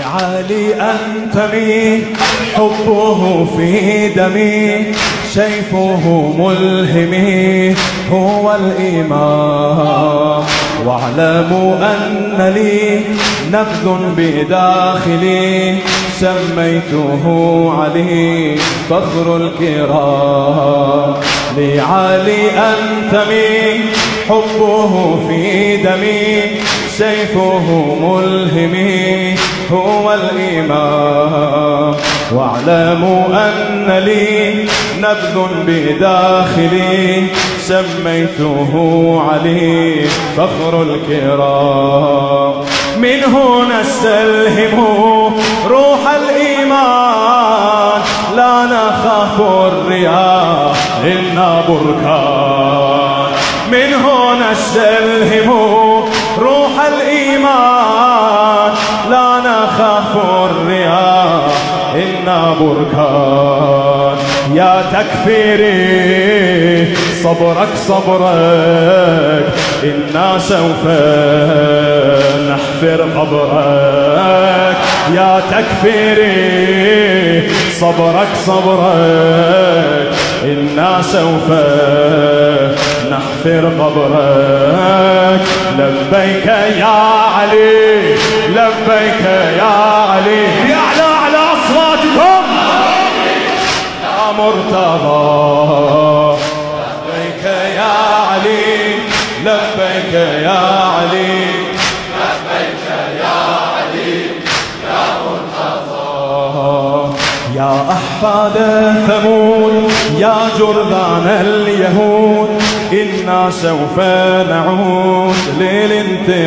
لعلي أنتمي حبه في دمي سيفه ملهمي هو الإيمان واعلموا أن لي نبذ بداخلي سميته علي فخر الكرام لعلي أنتمي حبه في دمي سيفه ملهمي هو الإمام واعلموا أن لي نبذ بداخلي سميته علي فخر الكرام منه نستلهم روح الإيمان لا نخاف الرياح إنا بركان منه نستلهم روح الإيمان لا نخاف الرياح إنا بركان يا تكفيري صبرك صبرك إنا سوف نحفر قبرك يا تكفيري صبرك صبرك إنا سوف نحفر قبرك لبيك يا علي لبيك يا علي بأعلى على أصواتكم يا مرتضى لبيك يا علي لبيك يا علي لبيك يا علي يا مرتضى يا أحفاد ثمود يا جرذان اليهود إنا سوف نعود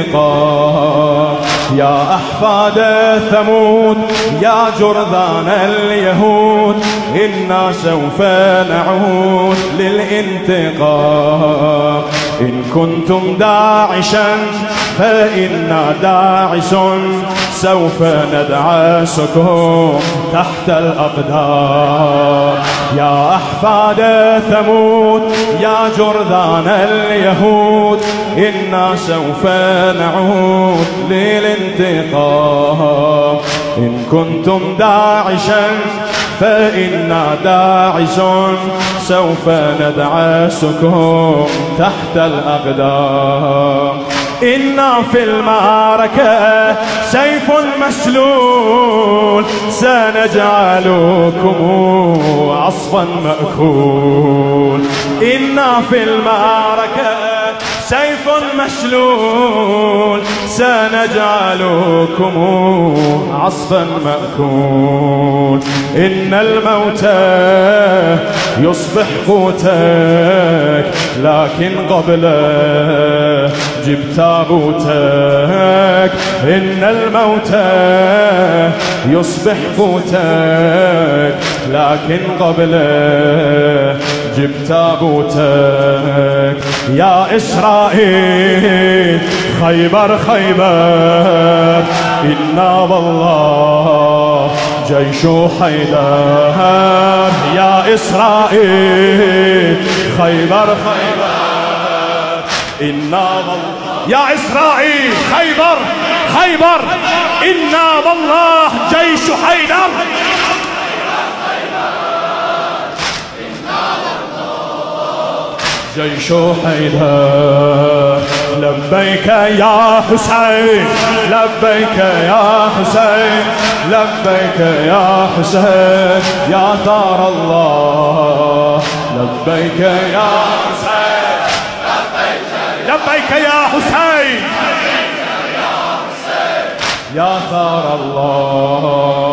للانتقام يا أحفاد ثمود يا جرذان اليهود إنا سوف نعود للانتقام إن كنتم داعشا فإنا داعش سوف ندعسكم تحت الأقدام يا أحفاد ثمود يا جرذان اليهود إنا سوف نعود للانتقام إن كنتم داعشا فإنا داعش سوف ندعسكم تحت الأقدام إنا في المعركة سيف مسلول سنجعلكم عصفا مأكول إنا في المعركة سيف مسلول سنجعلكم عصفا مأكول إن الموت يصبح قوتك لكن قبله جب تابوتك إن الموت يصبح قوتك لكن قبله جب تابوتك يا إسرائيل خيبر خيبر إنا والله جيش حيدر يا إسرائيل خيبر خيبر إنا والله يا إسرائيل خيبر خيبر إنا والله جيش حيدر جيش حيدر لبيك يا حسين لبيك يا حسين لبيك يا حسين يا ثار الله لبيك يا حسين لبيك يا حسين يا ثار الله